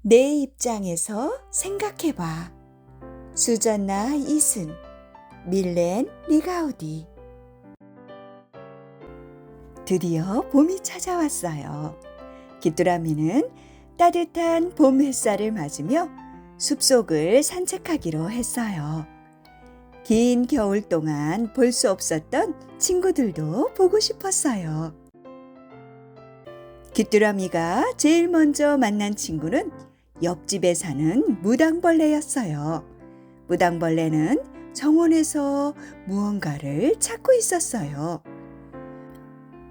내 입장에서 생각해봐. 수잔나 이슨, 밀렌 리가우디. 드디어 봄이 찾아왔어요. 귀뚜라미는 따뜻한 봄 햇살을 맞으며 숲속을 산책하기로 했어요. 긴 겨울 동안 볼 수 없었던 친구들도 보고 싶었어요. 귀뚜라미가 제일 먼저 만난 친구는 옆집에 사는 무당벌레였어요. 무당벌레는 정원에서 무언가를 찾고 있었어요.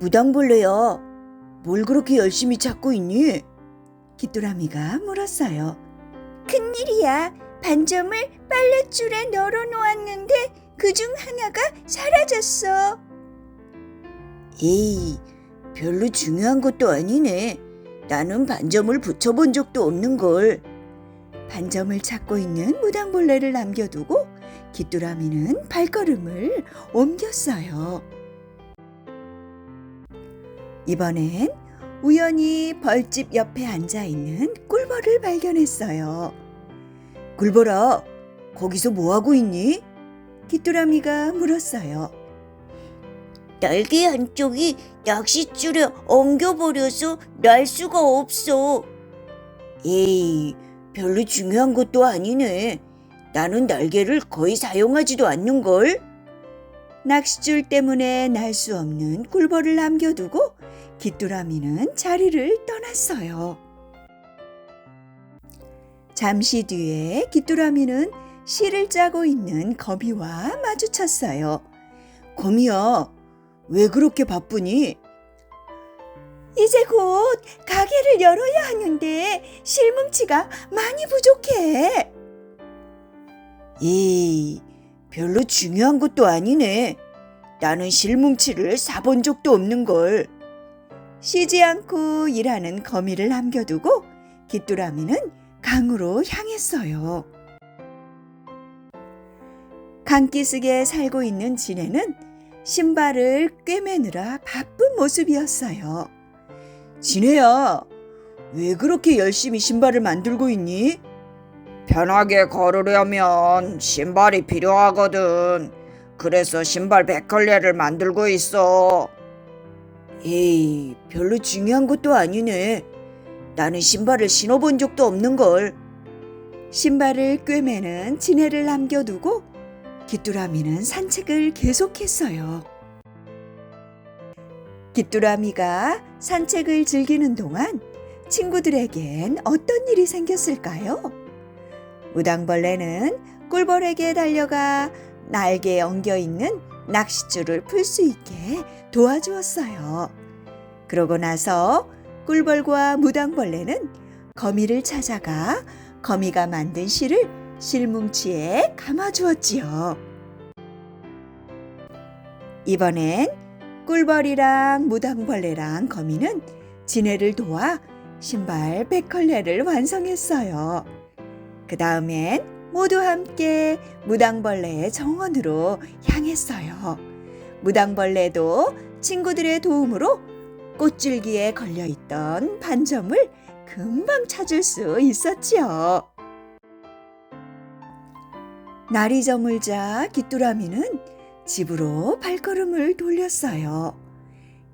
무당벌레야, 뭘 그렇게 열심히 찾고 있니? 귀뚜라미가 물었어요. 큰일이야. 반점을 빨랫줄에 널어놓았는데 그중 하나가 사라졌어. 에이, 별로 중요한 것도 아니네. 나는 반점을 붙여본 적도 없는걸. 반점을 찾고 있는 무당벌레를 남겨두고 귀뚜라미는 발걸음을 옮겼어요. 이번엔 우연히 벌집 옆에 앉아있는 꿀벌을 발견했어요. 꿀벌아, 거기서 뭐하고 있니? 귀뚜라미가 물었어요. 날개 한쪽이 낚싯줄에 엉겨버려서 날 수가 없어. 에이, 별로 중요한 것도 아니네. 나는 날개를 거의 사용하지도 않는걸. 낚싯줄 때문에 날 수 없는 꿀벌을 남겨두고 귀뚜라미는 자리를 떠났어요. 잠시 뒤에 귀뚜라미는 실을 짜고 있는 거미와 마주쳤어요. 거미야, 왜 그렇게 바쁘니? 이제 곧 가게를 열어야 하는데 실뭉치가 많이 부족해. 에이, 별로 중요한 것도 아니네. 나는 실뭉치를 사본 적도 없는걸. 쉬지 않고 일하는 거미를 남겨두고 귀뚜라미는 강으로 향했어요. 강기슭에 살고 있는 지네는 신발을 꿰매느라 바쁜 모습이었어요. 지네야, 왜 그렇게 열심히 신발을 만들고 있니? 편하게 걸으려면 신발이 필요하거든. 그래서 신발 100켤레를 만들고 있어. 에이, 별로 중요한 것도 아니네. 나는 신발을 신어본 적도 없는걸. 신발을 꿰매는 지네를 남겨두고 귀뚜라미는 산책을 계속했어요. 귀뚜라미가 산책을 즐기는 동안 친구들에겐 어떤 일이 생겼을까요? 무당벌레는 꿀벌에게 달려가 날개에 엉겨있는 낚싯줄을 풀 수 있게 도와주었어요. 그러고 나서 꿀벌과 무당벌레는 거미를 찾아가 거미가 만든 실을 실뭉치에 감아주었지요. 이번엔 꿀벌이랑 무당벌레랑 거미는 지네를 도와 신발 100켤레를 완성했어요. 그 다음엔 모두 함께 무당벌레의 정원으로 향했어요. 무당벌레도 친구들의 도움으로 꽃줄기에 걸려있던 반점을 금방 찾을 수 있었지요. 날이 저물자 귀뚜라미는 집으로 발걸음을 돌렸어요.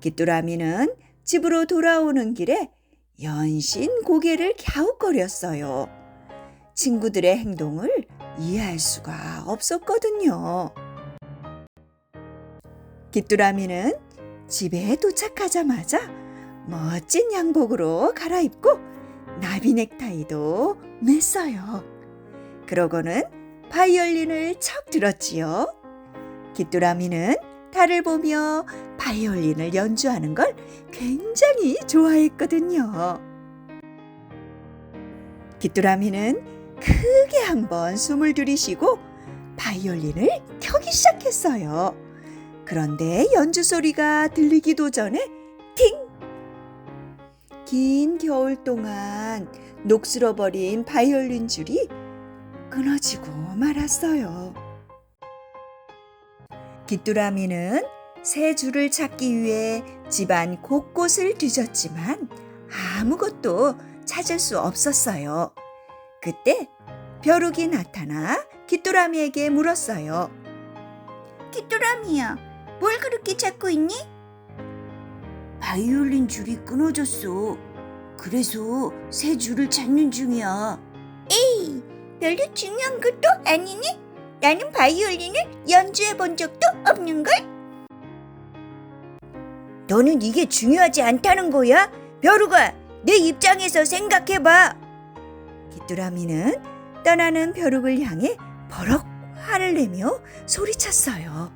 귀뚜라미는 집으로 돌아오는 길에 연신 고개를 갸웃거렸어요. 친구들의 행동을 이해할 수가 없었거든요. 귀뚜라미는 집에 도착하자마자 멋진 양복으로 갈아입고 나비 넥타이도 맸어요. 그러고는 바이올린을 척 들었지요. 귀뚜라미는 달을 보며 바이올린을 연주하는 걸 굉장히 좋아했거든요. 귀뚜라미는 크게 한번 숨을 들이쉬고 바이올린을 켜기 시작했어요. 그런데 연주 소리가 들리기도 전에 팅! 긴 겨울 동안 녹슬어버린 바이올린 줄이 끊어지고 말았어요. 귀뚜라미는 새 줄을 찾기 위해 집안 곳곳을 뒤졌지만 아무것도 찾을 수 없었어요. 그때 벼룩이 나타나 귀뚜라미에게 물었어요. 귀뚜라미야, 뭘 그렇게 찾고 있니? 바이올린 줄이 끊어졌어. 그래서 새 줄을 찾는 중이야. 에이, 별로 중요한 것도 아니네. 나는 바이올린을 연주해 본 적도 없는걸? 너는 이게 중요하지 않다는 거야? 벼룩아, 내 입장에서 생각해봐. 귀뚜라미는 떠나는 벼룩을 향해 버럭 화를 내며 소리쳤어요.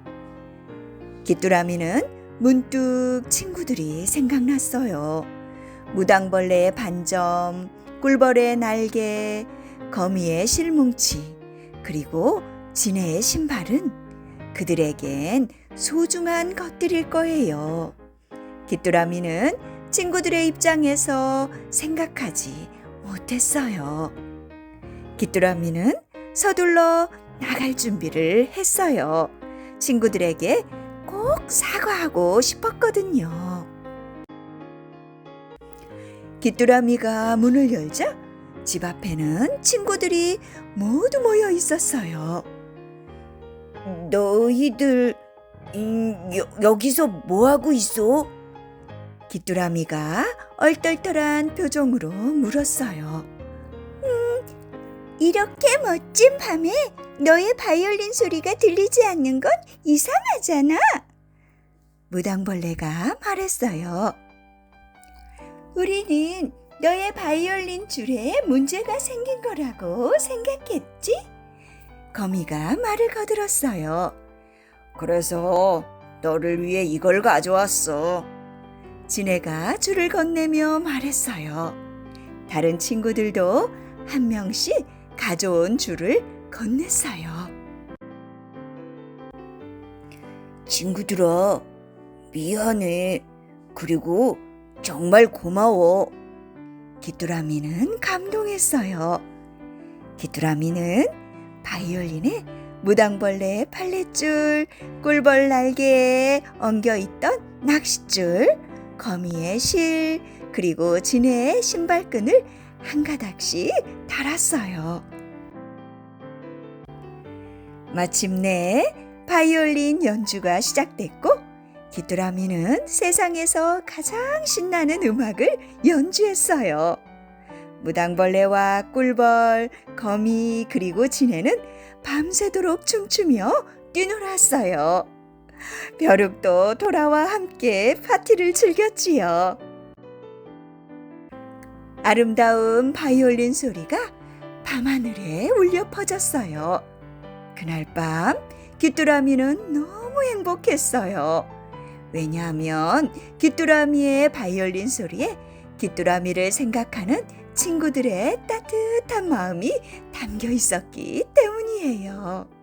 귀뚜라미는 문득 친구들이 생각났어요. 무당벌레의 반점, 꿀벌의 날개, 거미의 실뭉치, 그리고 지네의 신발은 그들에겐 소중한 것들일 거예요. 귀뚜라미는 친구들의 입장에서 생각하지 못했어요. 귀뚜라미는 서둘러 나갈 준비를 했어요. 친구들에게 꼭 사과하고 싶었거든요. 귀뚜라미가 문을 열자 집 앞에는 친구들이 모두 모여 있었어요. 너희들 여기서 뭐하고 있어? 귀뚜라미가 얼떨떨한 표정으로 물었어요. 이렇게 멋진 밤에 너의 바이올린 소리가 들리지 않는 건 이상하잖아. 무당벌레가 말했어요. 우리는 너의 바이올린 줄에 문제가 생긴 거라고 생각했지? 거미가 말을 거들었어요. 그래서 너를 위해 이걸 가져왔어. 지네가 줄을 건네며 말했어요. 다른 친구들도 한 명씩 가져온 줄을 건넸어요. 친구들아, 미안해. 그리고 정말 고마워. 귀뚜라미는 감동했어요. 귀뚜라미는 바이올린에 무당벌레의 팔레줄, 꿀벌 날개에 엉겨있던 낚싯줄, 거미의 실, 그리고 지네의 신발끈을 한 가닥씩 달았어요. 마침내 바이올린 연주가 시작됐고 귀뚜라미는 세상에서 가장 신나는 음악을 연주했어요. 무당벌레와 꿀벌, 거미 그리고 지네는 밤새도록 춤추며 뛰놀았어요. 벼룩도 돌아와 함께 파티를 즐겼지요. 아름다운 바이올린 소리가 밤하늘에 울려 퍼졌어요. 그날 밤 귀뚜라미는 너무 행복했어요. 왜냐하면 귀뚜라미의 바이올린 소리에 귀뚜라미를 생각하는 친구들의 따뜻한 마음이 담겨 있었기 때문이에요.